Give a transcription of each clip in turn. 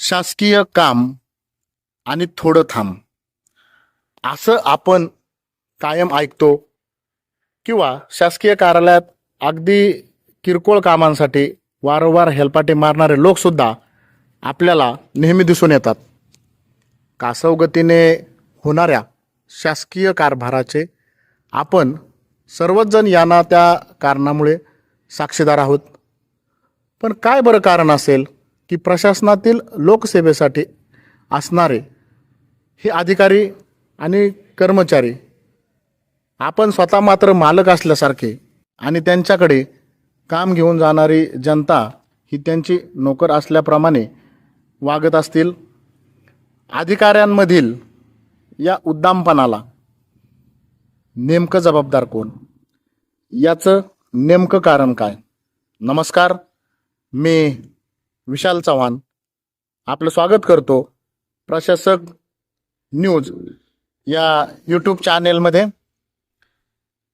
शासकीय काम आणि थोडं थांब असं आपण कायम ऐकतो किंवा शासकीय कार्यालयात अगदी किरकोळ कामांसाठी वारंवार हेलपाटे मारणारे लोकसुद्धा आपल्याला नेहमी दिसून येतात. कासवगतीने होणाऱ्या शासकीय कारभाराचे आपण सर्वच जण यांना त्या कारणामुळे साक्षीदार आहोत. पण काय बरं कारण असेल की प्रशासनातील लोकसेवेसाठी असणारे हे अधिकारी आणि कर्मचारी आपण स्वतः मात्र मालक असल्यासारखे आणि त्यांच्याकडे काम घेऊन जाणारी जनता ही त्यांची नोकर असल्याप्रमाणे वागत असतील. अधिकाऱ्यांमधील या उद्दामपणाला नेमकं जबाबदार कोण? याचं नेमकं कारण काय? नमस्कार, मी विशाल चव्हाण आपलं स्वागत करतो प्रशासक न्यूज या यूट्यूब चॅनेलमध्ये.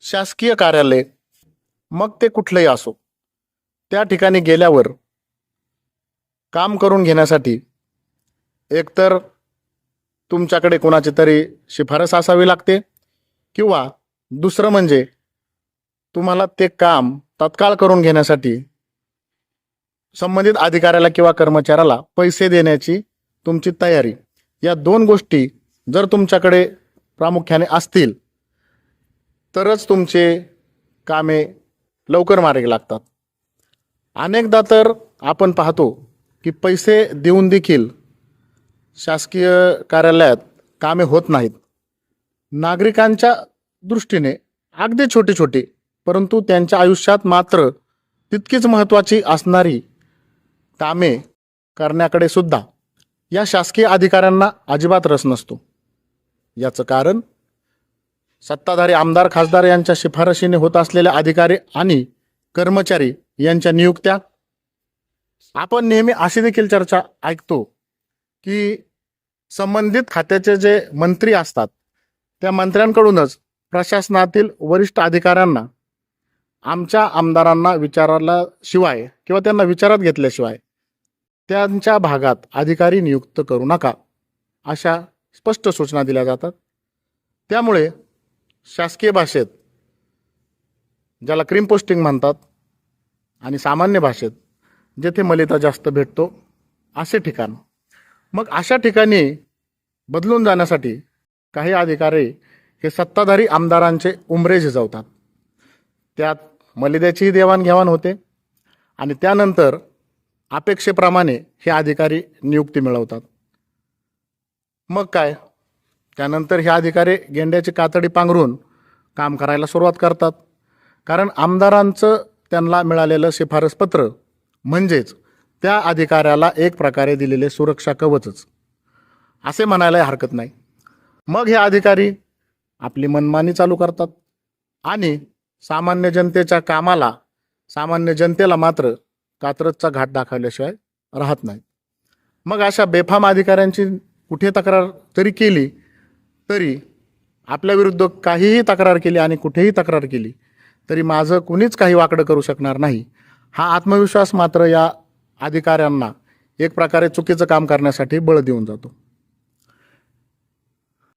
शासकीय कार्यालय मग ते कुठलंही असो, त्या ठिकाणी गेल्यावर काम करून घेण्यासाठी एकतर तुमच्याकडे कोणाची तरी शिफारस असावी लागते किंवा दुसरं म्हणजे तुम्हाला ते काम तत्काळ करून घेण्यासाठी संबंधित अधिकाऱ्याला किंवा कर्मचाऱ्याला पैसे देण्याची तुमची तयारी. या दोन गोष्टी जर तुमच्याकडे प्रामुख्याने असतील तरच तुमचे कामे लवकर मार्गी लागतात. अनेकदा तर आपण पाहतो की पैसे देऊन देखील शासकीय कार्यालयात कामे होत नाहीत. नागरिकांच्या दृष्टीने अगदी छोटी छोटी परंतु त्यांच्या आयुष्यात मात्र तितकीच महत्त्वाची असणारी कामे करण्याकडे सुद्धा या शासकीय अधिकाऱ्यांना अजिबात रस नसतो. याचं कारण सत्ताधारी आमदार खासदार यांच्या शिफारशीने होत असलेल्या अधिकारी आणि कर्मचारी यांच्या नियुक्त्या. आपण नेहमी अशी देखील चर्चा ऐकतो की संबंधित खात्याचे जे मंत्री असतात त्या मंत्र्यांकडूनच प्रशासनातील वरिष्ठ अधिकाऱ्यांना आमच्या आमदारांना विचारल्याशिवाय किंवा त्यांना विचारात घेतल्याशिवाय त्यांच्या भागात अधिकारी नियुक्त करू नका अशा स्पष्ट सूचना दिल्या जातात. त्यामुळे शासकीय भाषेत ज्याला क्रीम पोस्टिंग म्हणतात आणि सामान्य भाषेत जेथे मलिता जास्त भेटतो असे ठिकाण, मग अशा ठिकाणी बदलून जाण्यासाठी काही अधिकारी हे सत्ताधारी आमदारांचे उमरे झिजवतात. त्यात मलिद्याचीही देवाणघेवाण होते आणि त्यानंतर अपेक्षेप्रमाणे हे अधिकारी नियुक्ती मिळवतात. मग काय, त्यानंतर हे अधिकारी गेंड्याची कातडी पांघरून काम करायला सुरुवात करतात. कारण आमदारांचं त्यांना मिळालेलं शिफारसपत्र म्हणजेच त्या अधिकाऱ्याला एक प्रकारे दिलेले सुरक्षा कवचच असे म्हणायला हरकत नाही. मग हे अधिकारी आपली मनमानी चालू करतात आणि सामान्य जनतेच्या कामाला, सामान्य जनतेला मात्र कात्रजचा घाट दाखवल्याशिवाय राहत नाही. मग अशा बेफाम अधिकाऱ्यांची कुठे तक्रार जरी केली तरी आपल्या विरुद्ध काहीही तक्रार केली आणि कुठेही तक्रार केली तरी माझं कुणीच काही वाकडं करू शकणार नाही, हा आत्मविश्वास मात्र या अधिकाऱ्यांना एक प्रकारे चुकीचं काम करण्यासाठी बळ देऊन जातो.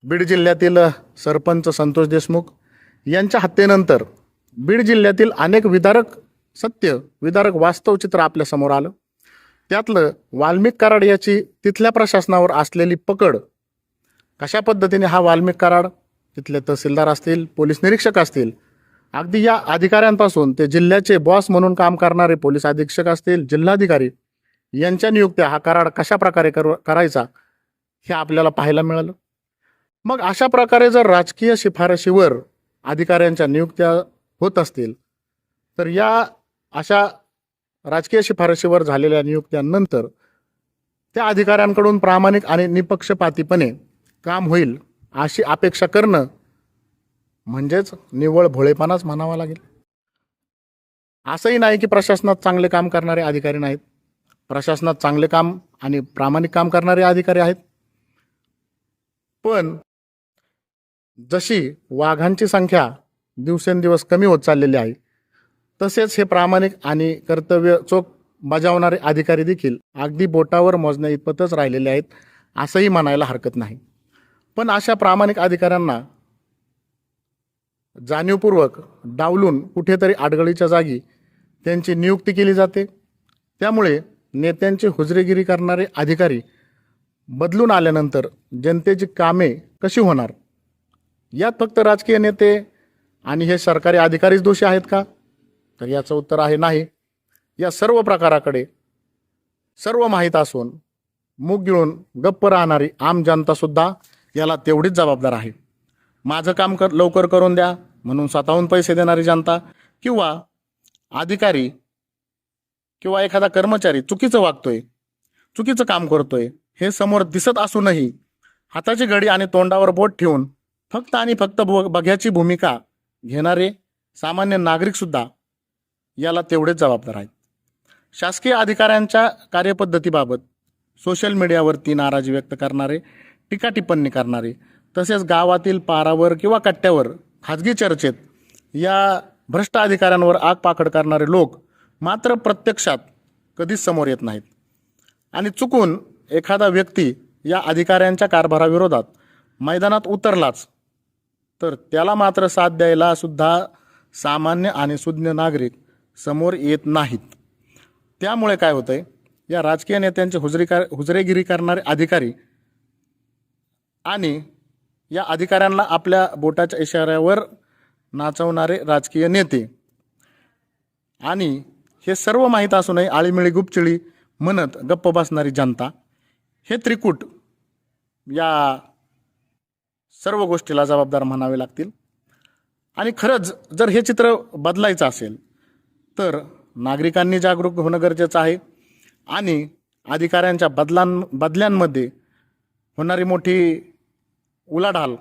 बीड जिल्ह्यातील सरपंच संतोष देशमुख यांच्या हत्येनंतर बीड जिल्ह्यातील अनेक विदारक वास्तव चित्र आपल्या समोर आलं. त्यातलं वाल्मिक कराड याची तिथल्या प्रशासनावर असलेली पकड, कशा पद्धतीने हा वाल्मिक कराड तिथले तहसीलदार असतील, पोलीस निरीक्षक असतील, अगदी या अधिकाऱ्यांपासून ते जिल्ह्याचे बॉस म्हणून काम करणारे पोलीस अधीक्षक असतील, जिल्हाधिकारी यांच्या नियुक्त्या हा कराड कशा प्रकारे करायचा हे आपल्याला पाहायला मिळालं. मग अशा प्रकारे जर राजकीय शिफारशीवर अधिकाऱ्यांच्या नियुक्त्या होत असतील तर या अशा राजकीय शिफारशीवर झालेल्या नियुक्त्यांनंतर त्या अधिकाऱ्यांकडून प्रामाणिक आणि निपक्षपातीपणे काम होईल अशी अपेक्षा करणं म्हणजेच निव्वळ भोळेपणाच म्हणावा लागेल. असंही नाही की प्रशासनात चांगले काम करणारे अधिकारी नाहीत. प्रशासनात चांगले काम आणि प्रामाणिक काम करणारे अधिकारी आहेत. पण जशी वाघांची संख्या दिवसेंदिवस कमी होत चाललेली आहे तसेच हे प्रामाणिक आणि कर्तव्य चोख बजावणारे अधिकारी देखील अगदी बोटावर मोजण्या इतपतच राहिलेले आहेत असंही म्हणायला हरकत नाही. पण अशा प्रामाणिक अधिकाऱ्यांना जाणीवपूर्वक डावलून कुठेतरी आडगळीच्या जागी त्यांची नियुक्ती केली जाते. त्यामुळे नेत्यांची हुजरेगिरी करणारे अधिकारी बदलून आल्यानंतर जनतेची कामे कशी होणार? यात फक्त राजकीय नेते आणि हे सरकारी अधिकारीच दोषी आहेत का? तर याचं उत्तर आहे नाही. या सर्व प्रकाराकडे सर्व माहीत असून मूग गिळून गप्प राहणारी आम जनतासुद्धा याला तेवढीच जबाबदार आहे. माझं काम लवकर करून द्या म्हणून स्वतःहून पैसे देणारी जनता, किंवा अधिकारी किंवा एखादा कर्मचारी चुकीचं वागतोय, चुकीचं काम करतोय हे समोर दिसत असूनही हाताची घडी आणि तोंडावर बोट ठेवून फक्त आणि फक्त बघ्याची भूमिका घेणारे सामान्य नागरिकसुद्धा याला तेवढेच जबाबदार आहेत. शासकीय अधिकाऱ्यांच्या कार्यपद्धतीबाबत सोशल मीडियावरती नाराजी व्यक्त करणारे, टीका टिप्पणी करणारे, तसेच गावातील पारावर किंवा कट्ट्यावर खाजगी चर्चेत या भ्रष्ट अधिकाऱ्यांवर आग पाखड करणारे लोक मात्र प्रत्यक्षात कधीच समोर येत नाहीत. आणि चुकून एखादा व्यक्ती या अधिकाऱ्यांच्या कारभाराविरोधात मैदानात उतरलाच तर त्याला मात्र साथ द्यायला सुद्धा सामान्य आणि सुज्ञ नागरिक समोर येत नाहीत. त्यामुळे काय होतंय, या राजकीय नेत्यांचे हुजरेगिरी करणारे अधिकारी आणि या अधिकाऱ्यांना आपल्या बोटाच्या इशाऱ्यावर नाचवणारे राजकीय नेते आणि हे सर्व माहीत असूनही आळीमिळी गुपचिळी म्हणत गप्प बसणारी जनता, हे त्रिकूट या सर्व गोष्टीला जबाबदार म्हणावे लागतील. आणि खरंच जर हे चित्र बदलायचं असेल तर नागरिकांनी जागरूक होणं गरजेचं आहे. आणि अधिकाऱ्यांच्या बदल्यांमध्ये होणारी मोठी उलाढाल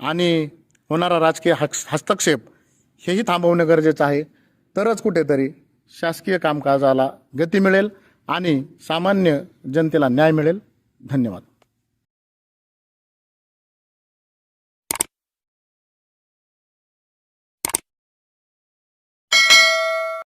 आणि होणारा राजकीय हस्तक्षेप हेही थांबवणं गरजेचं आहे. तरच कुठेतरी शासकीय कामकाजाला गती मिळेल आणि सामान्य जनतेला न्याय मिळेल. धन्यवाद.